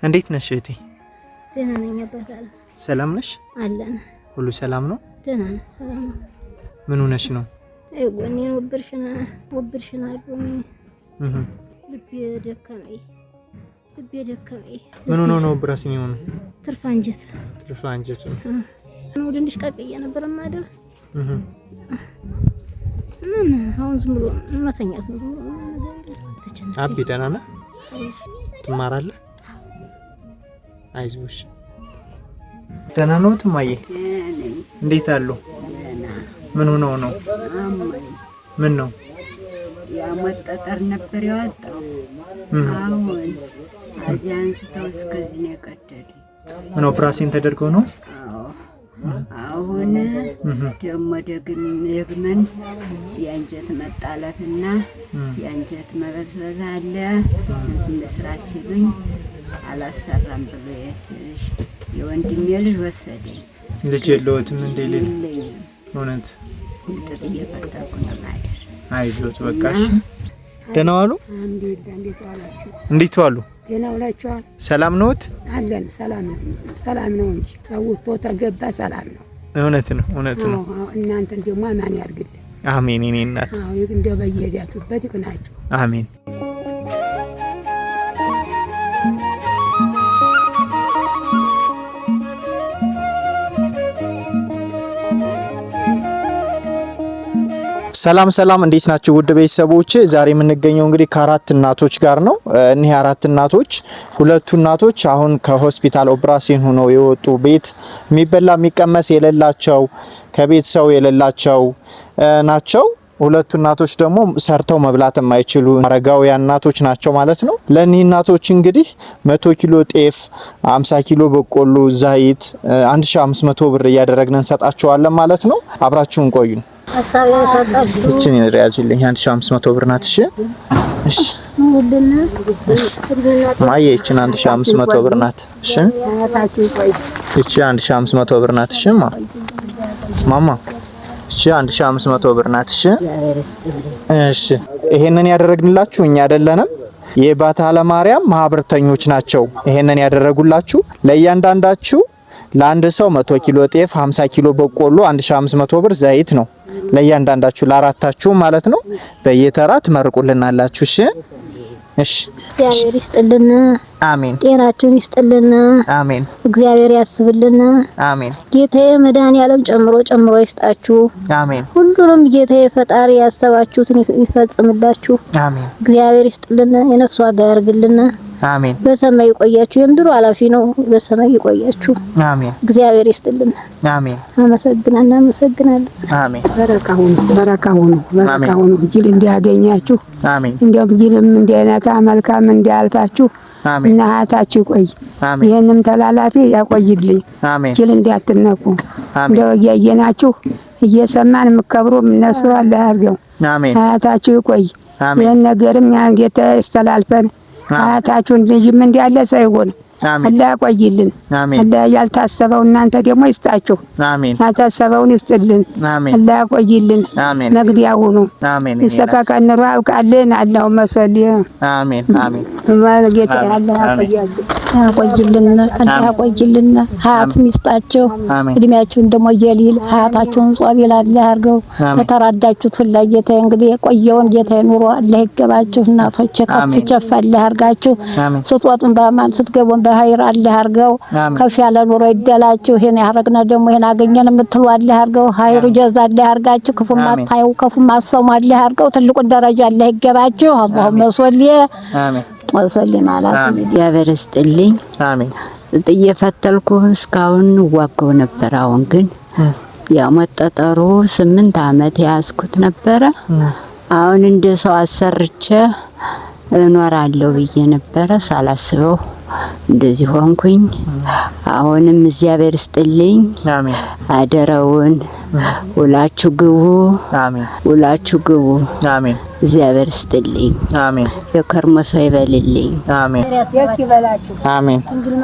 እንዴት ነሽ እህቴ? ደህና ነኝ አባታለ። ሰላም ነሽ? አለን። ሁሉ ሰላም ነው? ደህና ነኝ፣ ሰላም ነው። ምን ሆነሽ ነው? ጎኔን ወብርሽና አልኩኝ። ልቤ ደከመኝ። ምን ሆኖ ነው ብራስኝ ሆኖ? ትርፍ አንጀት ነው። ወደንሽ ቀቅዬ ነበር ማደር። ምን አሁን ዝም ብሎ መተኛት ነው። አቢ ደህና ነህ? ትማራለህ? አይዞሽ። ደህና ነው ትማዬ? እንዴት አሉ? ምን ሆኖ ነው? ምን ነው? ያመጣጠር ነበር ያወጣው። አሁን እዚያ አንስተው እስከዚህ ነው የቀደደ። ምን ኦፕራሲዮን ተደርጎ ነው? አሁን ደግሞ ደግመን የአንጀት መጣለፍና የአንጀት መበስበስ አለ። እንስራ ሲሉኝ አላሰራም ብሎ የወንድሜ ልጅ ወሰደኝ። ልጅ የለዎትም እንዴ? እውነት ጥጥ እየፈጠርኩ ነው ማደር። አይዞት በቃሽ። ደህና ዋሉ? እንዴት ዋሉ? ደህና ዋላችኋል? ሰላም ነዎት? አለን። ሰላም ነው እንጂ ሰውቶ ተገባ ሰላም ነው። እውነት ነው። እናንተን ደግሞ ማን ያርግልን? አሜን። እኔ እናት እንደው በየሄዳችሁበት ይቅናችሁ። አሜን። ሰላም እንዴት ናችሁ ውድ ቤተሰቦች? ዛሬ የምንገኘው እንግዲህ ከአራት እናቶች ጋር ነው። እነዚህ አራት እናቶች ሁለቱ እናቶች አሁን ከሆስፒታል ኦፕራሲዮን ሆነው የወጡ ቤት የሚበላ የሚቀመስ የሌላቸው ከቤት ሰው የሌላቸው ናቸው። ሁለቱ እናቶች ደግሞ ሰርተው መብላት የማይችሉ አረጋውያን እናቶች ናቸው ማለት ነው። ለእነዚህ እናቶች እንግዲህ 100 ኪሎ ጤፍ፣ 50 ኪሎ በቆሎ፣ ዘይት 1500 ብር እያደረግን እንሰጣቸዋለን ማለት ነው። አብራችሁን ቆዩ። እቺን ያያችልኝ 1500 ብር ናት። እሺ ማየ እቺን 1500 ብር ናት። እሺ እቺ 1500 ብር ናት። እሺ ማማ እቺ 1500 ብር ናት። እሺ ይሄንን ያደረግንላችሁ እኛ አይደለንም፣ የባታ ለማርያም ማህበርተኞች ናቸው ይሄንን ያደረጉላችሁ። ለእያንዳንዳችሁ ለአንድ ሰው 100 ኪሎ ጤፍ፣ 50 ኪሎ በቆሎ፣ 1500 ብር ዘይት ነው ለእያንዳንዳችሁ ለአራታችሁ ማለት ነው። በየተራ ትመርቁልናላችሁ። እሺ እግዚአብሔር ይስጥልን። አሜን። ጤናችሁን ይስጥልን። አሜን። እግዚአብሔር ያስብልን። አሜን። ጌታዬ መድኃኒዓለም ጨምሮ ይስጣችሁ። አሜን። ሁሉንም ጌታዬ ፈጣሪ ያሰባችሁትን ይፈጽምላችሁ። አሜን። እግዚአብሔር ይስጥልን። የነፍስ ዋጋ ያርግልን። አሜን። በሰማይ ይቆያችሁ። የምድሩ ኃላፊ ነው። በሰማይ ይቆያችሁ። አሜን። እግዚአብሔር ይስጥልን። አሜን። አመሰግናለን። አሜን። በረካሁን ጅል እንዲያገኛችሁ። አሜን። እንዲያው ጅልም እንዲያነካ መልካም እንዲያልፋችሁ። አሜን። እናታችሁ ቆይ። አሜን። ይሄንም ተላላፊ ያቆይልኝ። አሜን። ጅል እንዲያትነኩ። እንደው እያየናችሁ እየሰማን ምከብሩ እነሱ አለ ያርገው። አሜን። እናታችሁ ቆይ። ይሄን ነገርም ያን ጌታ ያስተላልፈን። አታችሁን ልጅም እንዲያለ ሳይሆን አላህ ያቆይልን። አላህ ያልታሰበው እናንተ ደግሞ ይስጣችሁ። አሜን። ያልታሰበውን ይስጥልን። አላህ ያቆይልን። መግዲያ ሁኑ። ይሰካከን ኑሮ ያብቃልን። አላሁመ ሰሊ አሜን። ጌታ አላህ ያቆይልን። አላህ ያቆይልን። ሀያት ይስጣችሁ። እድሜያችሁን ደግሞ የሊል ሀያታችሁን ጾቢል አላህ ያርገው። ከተራዳችሁት ሁላ ጌታ እንግዲህ የቆየውን ጌታ ኑሮ አላህ ይገባችሁ። እናቶች ከፍ አላህ ያርጋችሁ። ስትወጡን በአማን ስትገቡን በሀይር አላህ ያርገው። ከፍ ያለ ኑሮ ይደላችሁ። ይሄን ያረግና ደግሞ ይሄን አገኘን የምትሉ አላህ ያርገው። ሀይሩ ጀዛ አላህ ያርጋችሁ። ክፉ ማታዩ ክፉ ማሰሙ አላህ ያርገው። ትልቁን ደረጃ አላህ ይገባችሁ። አላሁመ ሶሊ ወሰሊ ማለት እግዚአብሔር ይስጥልኝ። አሜን። እየፈተልኩ እስካሁን ዋጋው ነበር። አሁን ግን ያው መጠጠሩ 8 አመት ያስኩት ነበር። አሁን እንደ ሰው አሰርቼ እኖራለሁ ብዬ ነበር ሳላስበው እንደዚህ ሆንኩኝ። አሁንም እግዚአብሔር ይስጥልኝ። አሜን። አደረውን ውላችሁ ግቡ። አሜን። ውላችሁ ግቡ። አሜን። እግዚአብሔር ይስጥልኝ። አሜን። የከርሞ ሰው ይበልልኝ። አሜን። ደስ ይበላችሁ። አሜን። እንግዲህ